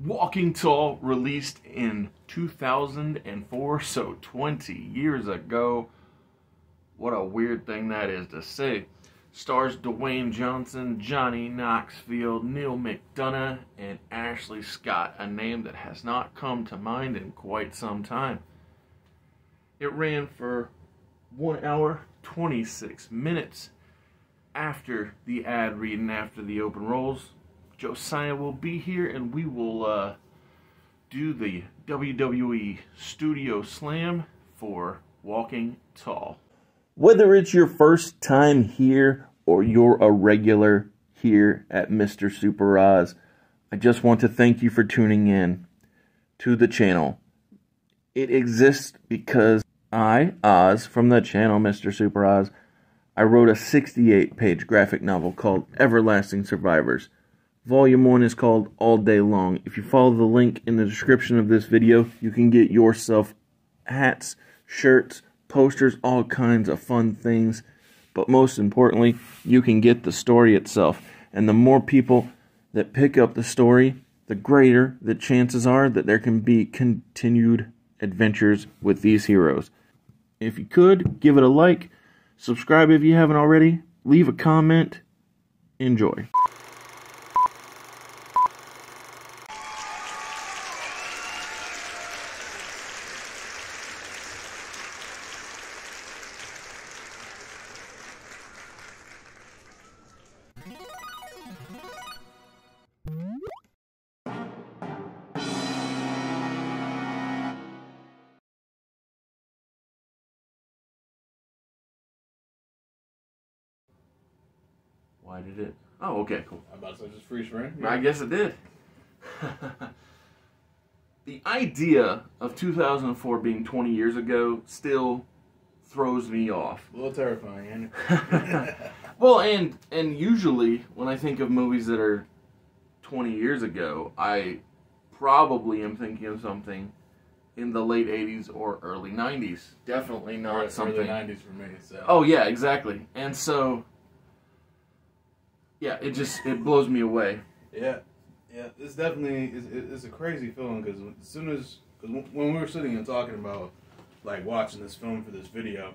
Walking Tall released in 2004, so 20 years ago. What a weird thing that is to say. Stars Dwayne Johnson, Johnny Knoxville, Neil McDonough, and Ashley Scott, a name that has not come to mind in quite some time. It ran for 1 hour, 26 minutes. After the ad read and after the open rolls, Josiah will be here and we will do the WWE Studio Slam for Walking Tall. Whether it's your first time here or you're a regular here at Mr. Super Oz, I just want to thank you for tuning in to the channel. It exists because I, Oz, from the channel Mr. Super Oz, I wrote a 68-page graphic novel called Everlasting Survivors. Volume 1 is called All Day Long. If you follow the link in the description of this video, you can get yourself hats, shirts, posters, all kinds of fun things. But most importantly, you can get the story itself. And the more people that pick up the story, the greater the chances are that there can be continued adventures with these heroes. If you could, give it a like, subscribe if you haven't already, leave a comment, enjoy. Why did it? Oh, okay, cool. I'm about to say just freeze frame. Yeah. I guess it did. The idea of 2004 being 20 years ago still throws me off. A little terrifying, ain't it? Well, and usually when I think of movies that are 20 years ago, I probably am thinking of something in the late 80s or early 90s. Definitely not something... Early 90s for me, so... Oh, yeah, exactly. And so... yeah, it blows me away. Yeah, it's definitely it's a crazy film because when we were sitting and talking about like watching this film for this video,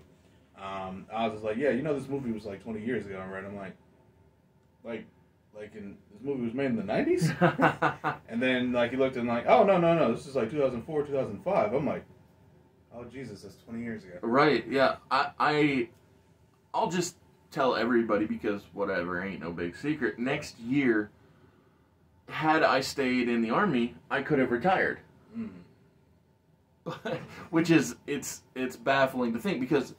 I was just like, yeah, you know, this movie was like 20 years ago, right? I'm like in this movie was made in the 90s, and then like he looked and like, oh no, this is like 2004, 2005. I'm like, oh Jesus, that's 20 years ago. Right? Yeah, I'll just tell everybody because whatever, ain't no big secret. Next year, had I stayed in the Army, I could have retired. Which is, it's baffling to think because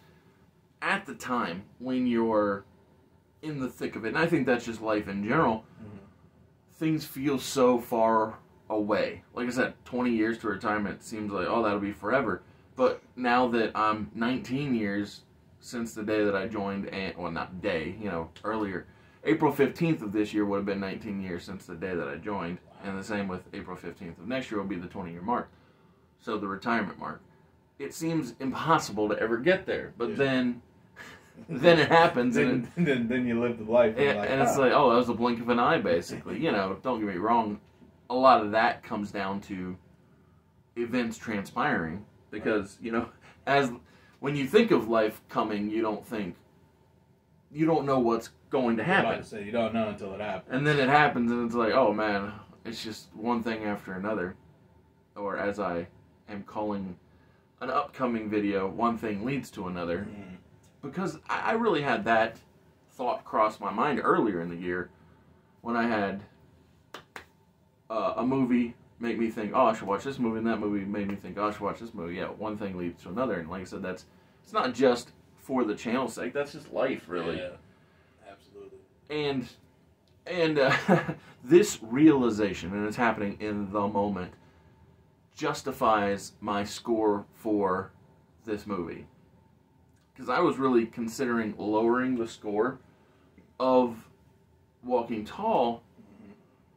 at the time when you're in the thick of it, and I think that's just life in general, things feel so far away. Like I said, 20 years to retirement seems like, oh, that'll be forever. But now that I'm 19 years since the day that I joined, and well, not day, you know, earlier. April 15th of this year would have been 19 years since the day that I joined, and the same with April 15th of next year will be the 20-year mark. So the retirement mark. It seems impossible to ever get there, but then it happens, then you live the life, and it's like, oh, that was a blink of an eye, basically. You know, don't get me wrong, a lot of that comes down to events transpiring, because, you know, when you think of life coming, you don't know what's going to happen. I'm about to say, you don't know until it happens. And then it happens, and it's like, oh man, it's just one thing after another. Or as I am calling an upcoming video, one thing leads to another. Because I really had that thought cross my mind earlier in the year when I had a movie make me think, oh, I should watch this movie, and that movie made me think, oh, I should watch this movie. Yeah, one thing leads to another, and like I said, it's not just for the channel's sake, that's just life, really. Yeah, absolutely. And this realization, and it's happening in the moment, justifies my score for this movie. Because I was really considering lowering the score of Walking Tall,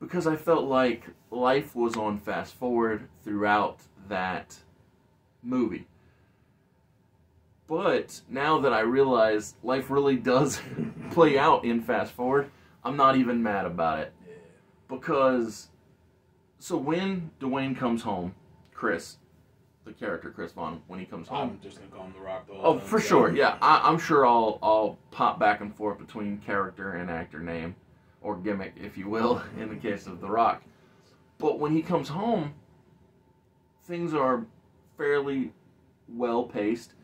because I felt like life was on fast forward throughout that movie. But now that I realize life really does play out in fast forward, I'm not even mad about it. Because So when Dwayne comes home, Chris, the character Chris Vaughn, when he comes home, I'm just gonna call him The Rock. The whole oh, time, for so. sure, yeah. I'm sure I'll pop back and forth between character and actor name, or gimmick, if you will, in the case of The Rock. But when he comes home, things are fairly well paced.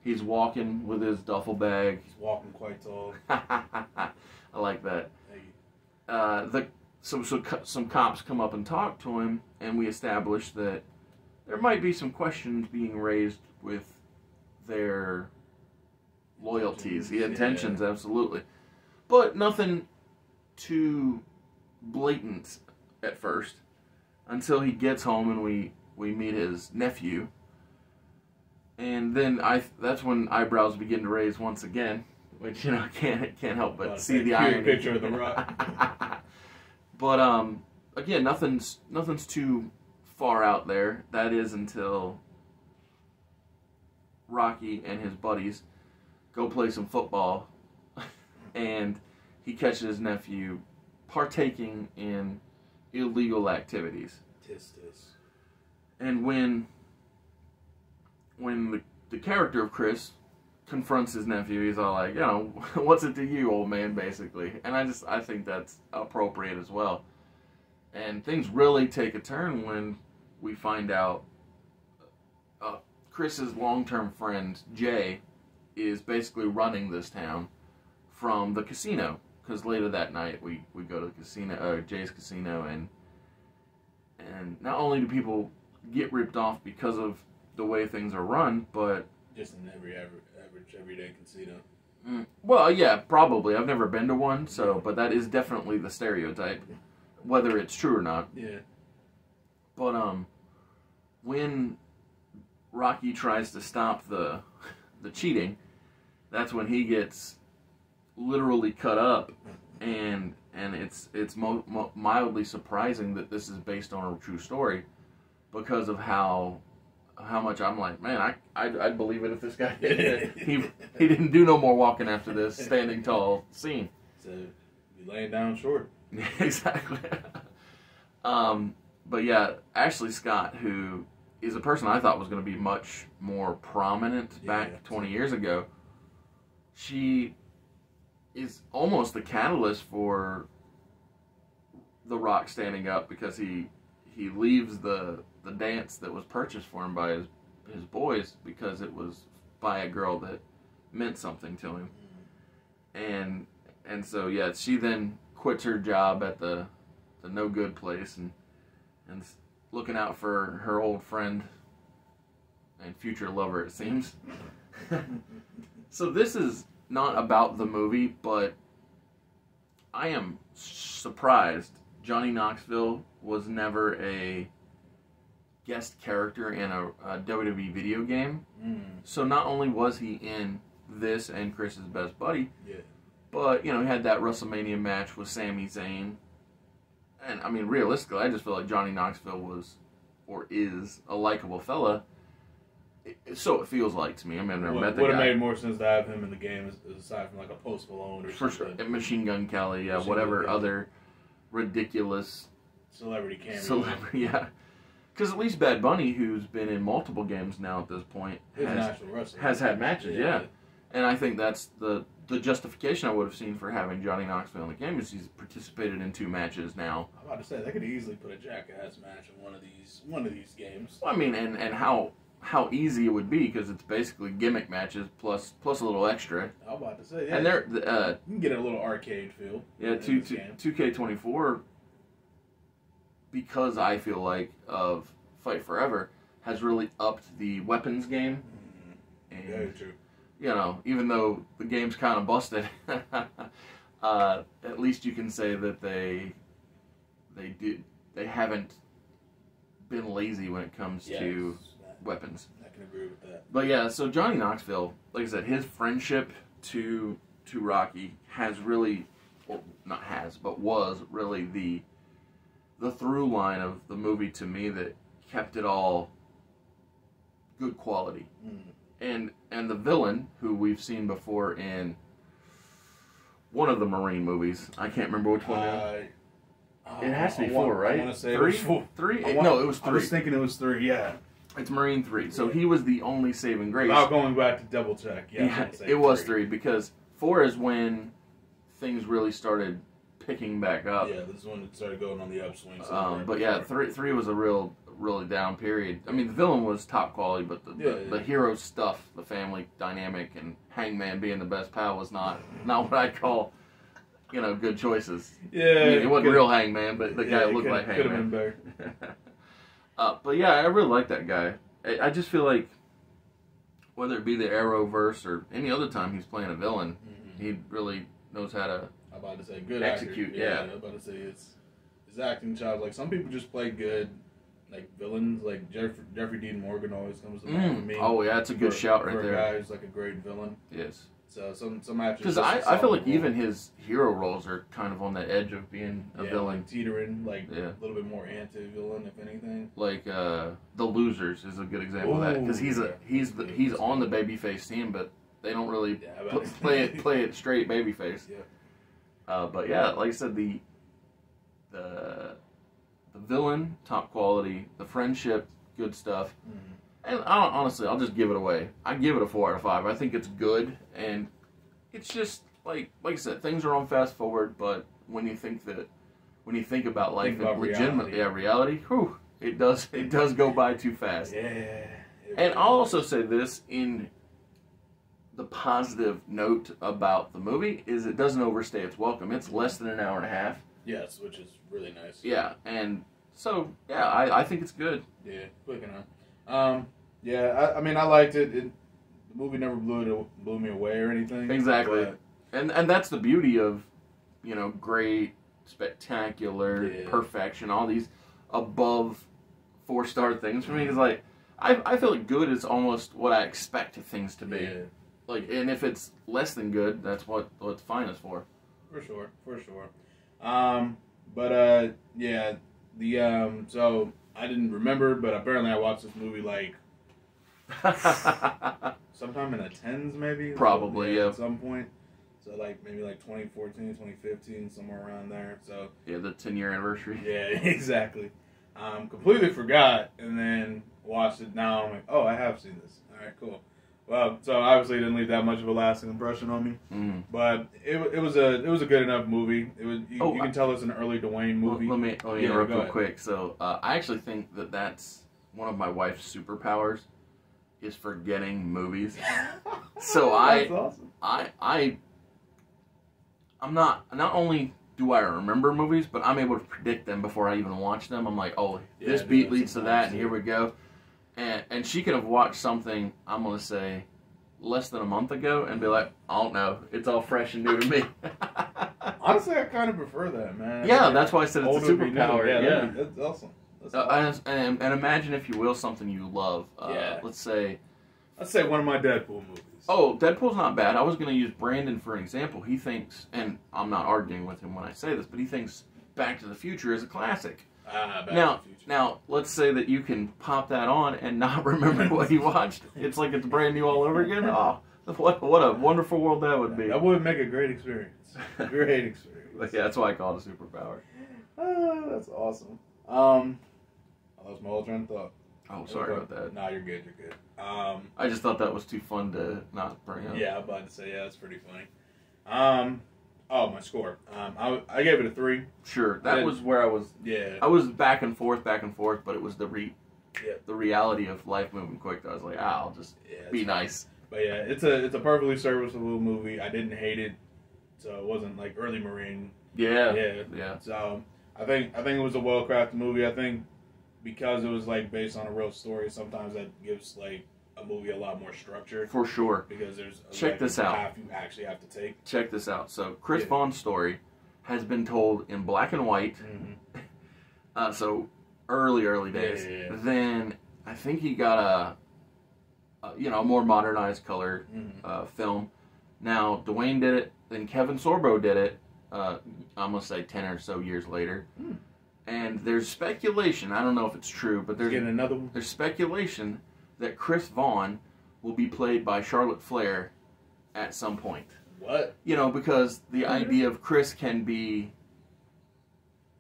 He's walking with his duffel bag. He's walking quite tall. I like that. Hey. Some cops come up and talk to him, and we establish that there might be some questions being raised with their loyalties, the intentions, yeah. absolutely, but nothing too blatant at first, until he gets home and we meet his nephew, and then that's when eyebrows begin to raise once again, which can't help but see the irony. Picture of The Rock. But again, nothing's too far out there. That is until Rocky and his buddies go play some football, and he catches his nephew partaking in illegal activities. Tis. And when the character of Chris confronts his nephew, he's all like, what's it to you, old man, basically. And I think that's appropriate as well. And things really take a turn when we find out Chris's long-term friend, Jay, is basically running this town from the casino. Because later that night, we go to the casino, Jay's casino, and not only do people get ripped off because of the way things are run, but just in average everyday casino. Well, yeah, probably. I've never been to one, but that is definitely the stereotype, whether it's true or not. Yeah. But when Rocky tries to stop the cheating, that's when he gets literally cut up, and it's mildly surprising that this is based on a true story, because of how much I'm like, man, I'd believe it if this guy did it. He didn't do no more walking after this standing tall scene. So you laying down short. Exactly. But yeah, Ashley Scott, who is a person I thought was going to be much more prominent back 20 years ago, she is almost the catalyst for The Rock standing up, because he leaves the dance that was purchased for him by his boys, because it was by a girl that meant something to him. And so yeah, she then quits her job at the no good place and looking out for her old friend and future lover, it seems. So this is not about the movie, but I am surprised Johnny Knoxville was never a guest character in a WWE video game. So not only was he in this and Chris's best buddy, but he had that WrestleMania match with Sami Zayn. And I mean, realistically, I just feel like Johnny Knoxville was, or is, a likable fella. So it feels like to me. I mean, I've never met the guy. Would have made more sense to have him in the game aside from like a Post Malone or something. For sure. Machine Gun Kelly, whatever other ridiculous celebrity cameo. Yeah. Because at least Bad Bunny, who's been in multiple games now at this point, has had matches, yeah. And I think that's the justification I would have seen for having Johnny Knoxville in the game, is he's participated in 2 matches now. I'm about to say, they could easily put a Jackass match in one of these games. Well, I mean, and how easy it would be, because it's basically gimmick matches plus a little extra. I'm about to say, yeah. And they're you can get a little arcade feel. Yeah, 2K24, because I feel like of Fight Forever, has really upped the weapons game. And, very true. Even though the game's kind of busted, at least you can say that they haven't been lazy when it comes to weapons. I can agree with that. But yeah, so Johnny Knoxville, like I said, his friendship to Rocky has really, or not has, but was really the through line of the movie to me that kept it all good quality. And the villain, who we've seen before in one of the Marine movies, I can't remember which one. It has to be 4, right? I want to say three? it was 4. 3? No, it was 3. I was thinking it was 3. Yeah. It's Marine 3. So he was the only saving grace. Without going back to double check. Yeah. It was 3 because 4 is when things really started picking back up. Yeah, this is when it started going on the upswing. But yeah, 3 was a really down period. I mean, the villain was top quality, but the hero stuff, the family dynamic, and Hangman being the best pal was not what I'd call, good choices. Yeah, I mean, it wasn't real Hangman, but the guy looked like Hangman. Could have been better. But yeah, I really like that guy. I just feel like whether it be the Arrowverse or any other time he's playing a villain, he really knows how to. I'm about to say good execute. Actor. Yeah, I'm about to say his acting job. Like some people just play good, like villains. Like Jeffrey Dean Morgan always comes to mind for me. Oh yeah, that's a good shout right there. For a guy who's like a great villain. Yes. So some actors. Because I feel like even his hero roles are kind of on the edge of being a villain. Like teetering, like a little bit more anti-villain, if anything. Like The Losers is a good example of that because he's on the babyface team, but they don't really play it straight babyface. Yeah. But yeah, like I said, the villain top quality, the friendship good stuff. And honestly, I'll just give it away. I give it a 4 out of 5. I think it's good, and it's just like I said, things are on fast forward. But when you think about life and legitimate, reality, whew, it does go by too fast. Yeah. And I'll also say this in the positive note about the movie is it doesn't overstay its welcome. It's less than an hour and a half. Yes, which is really nice. Yeah, and so yeah, I think it's good. Yeah, quick enough. I mean, I liked it. The movie never blew me away or anything. Exactly. And that's the beauty of, great, spectacular, perfection, all these above 4-star things for me. Because, like, I feel like good is almost what I expect things to be. Yeah. Like, and if it's less than good, that's what fine is for. For sure. So I didn't remember, but apparently I watched this movie like sometime in the 10s, maybe. Probably, yeah. At some point. So maybe 2014, 2015, somewhere around there. So yeah, the 10-year anniversary. Yeah, exactly. Completely forgot, and then watched it. Now I'm like, oh, I have seen this. All right, cool. Well, so obviously it didn't leave that much of a lasting impression on me, but it was a good enough movie. It was you can tell it's an early Dwayne movie. Let me interrupt real quick. So I actually think that's one of my wife's superpowers is forgetting movies. So that's awesome. I'm not only do I remember movies, but I'm able to predict them before I even watch them. I'm like, oh, this beat leads to that, and here we go. And she could have watched something, I'm going to say, less than a month ago and be like, I don't know, it's all fresh and new to me. Honestly, I kind of prefer that, man. Yeah, that's why I said it's a superpower. Yeah, that's awesome. That's awesome. And imagine, if you will, something you love. Let's say one of my Deadpool movies. Oh, Deadpool's not bad. I was going to use Brandon for an example. He thinks, and I'm not arguing with him when I say this, but he thinks Back to the Future is a classic. Now, let's say that you can pop that on and not remember what you watched. It's like it's brand new all over again. Oh, what a wonderful world that would be. That would make a great experience. Great experience. Yeah, that's why I call it a superpower. That's awesome. I lost my whole train of thought. Oh, sorry about that. No, you're good. You're good. I just thought that was too fun to not bring up. Yeah, I'm about to say, it's pretty funny. My score. I gave it a 3. Sure, that was where I was. Yeah. I was back and forth, but it was the reality of life moving quick. I was like, I'll just be nice. But yeah, it's a perfectly serviceable movie. I didn't hate it, so it wasn't like early Marine. Yeah. So I think it was a well crafted movie. I think because it was based on a real story, sometimes that gives a movie a lot more structure. For sure. Because there's Check this out. Half you actually have to take. Check this out. So Chris Vaughn's story has been told in black and white. Mm-hmm. So early days. Yeah. Then I think he got a more modernized color film. Now Dwayne did it. Then Kevin Sorbo did it. I'm gonna say 10 or so years later. And there's speculation. I don't know if it's true, but there's another one. There's speculation that Chris Vaughn will be played by Charlotte Flair at some point. What? Because the idea of Chris can be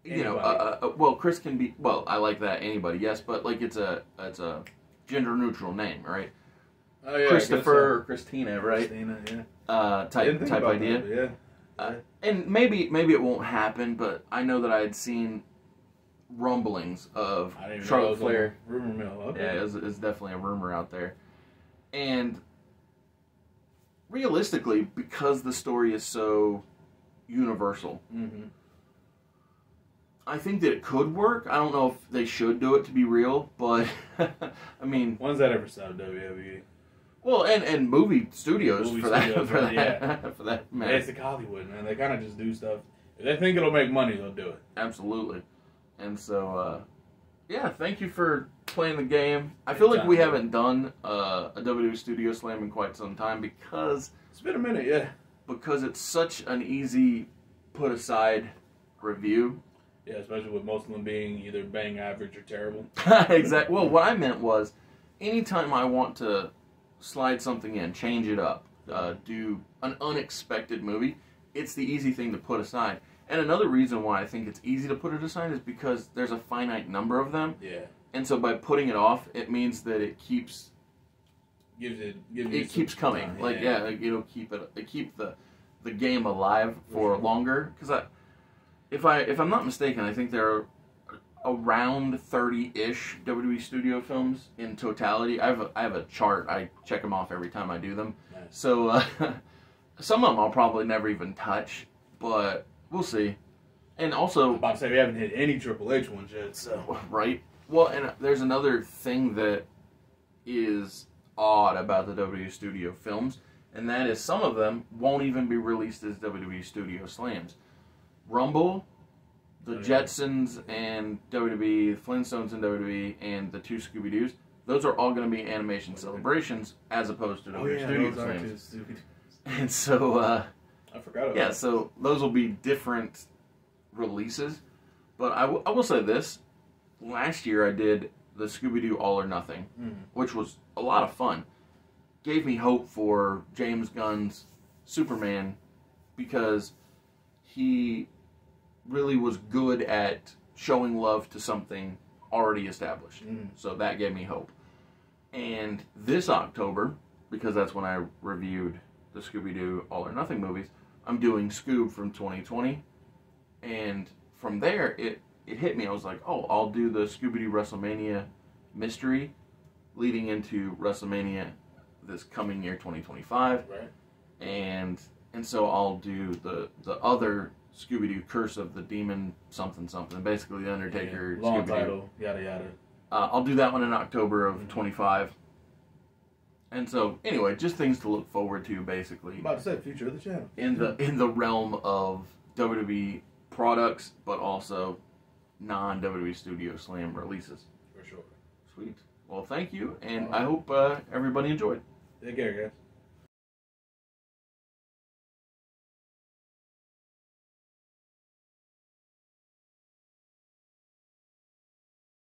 you know, Anybody. well, Chris can be, well, I like that, anybody, yes, but like it's a gender neutral name, right? Oh yeah, Christopher or Christina, right? Christina, yeah. Type idea. That, yeah. And maybe it won't happen, but I know that I had seen rumblings of I didn't even know Charlotte it was on Flair. the rumor mill. Okay. Yeah, it's definitely a rumor out there. And realistically, because the story is so universal, Mm-hmm. I think that it could work. I don't know if they should do it to be real, but I mean, When's that ever stopped WWE? well, and movie studios Movie for that studios, for that yeah. for that Yeah, matter. it's like Hollywood, man. They kind of just do stuff. If they think it'll make money, they'll do it. Absolutely. And so, yeah, thank you for playing the game. I feel like we haven't done a WWE Studio Slam in quite some time because It's been a minute, yeah. it's such an easy put aside review. Yeah, especially with most of them being either bang average or terrible. Exactly. Well, what I meant was, anytime I want to slide something in, change it up, do an unexpected movie, it's the easy thing to put aside. And another reason why I think it's easy to put it aside is because there's a finite number of them. Yeah. And so by putting it off, it means that it keeps Gives keeps coming. time, Like it'll keep the game alive for longer. Because if I'm not mistaken, I think there are around 30-ish WWE Studio films in totality. I have a chart. I check them off every time I do them. Nice. So some of them I'll probably never even touch, but we'll see. And also, I'm about to say we haven't hit any Triple H ones yet, so right? Well, and there's another thing that is odd about the WWE Studio films, and that is some of them won't even be released as WWE Studio Slams. Rumble, the Jetsons and WWE, the Flintstones and WWE, and the two Scooby-Doos, those are all going to be animation celebrations as opposed to WWE Studio Slams. And so, I forgot about that. so those will be different releases. But I will say this. Last year I did the Scooby-Doo All or Nothing, which was a lot of fun. Gave me hope for James Gunn's Superman because he really was good at showing love to something already established. So that gave me hope. And this October, because that's when I reviewed the Scooby-Doo All or Nothing movies, I'm doing Scoob from 2020. And from there, it hit me. I was like, oh, I'll do the Scooby-Doo WrestleMania mystery leading into WrestleMania this coming year, 2025. Right. And so I'll do the other Scooby-Doo Curse of the Demon something something. Basically, The Undertaker, Long Scooby-Doo. title, yada yada. I'll do that one in October of 25. And so, anyway, just things to look forward to, basically. I'm about to say future of the channel. In the realm of WWE products, but also non-WWE Studio Slam releases. For sure. Sweet. Well, thank you, and I hope everybody enjoyed. Take care, guys.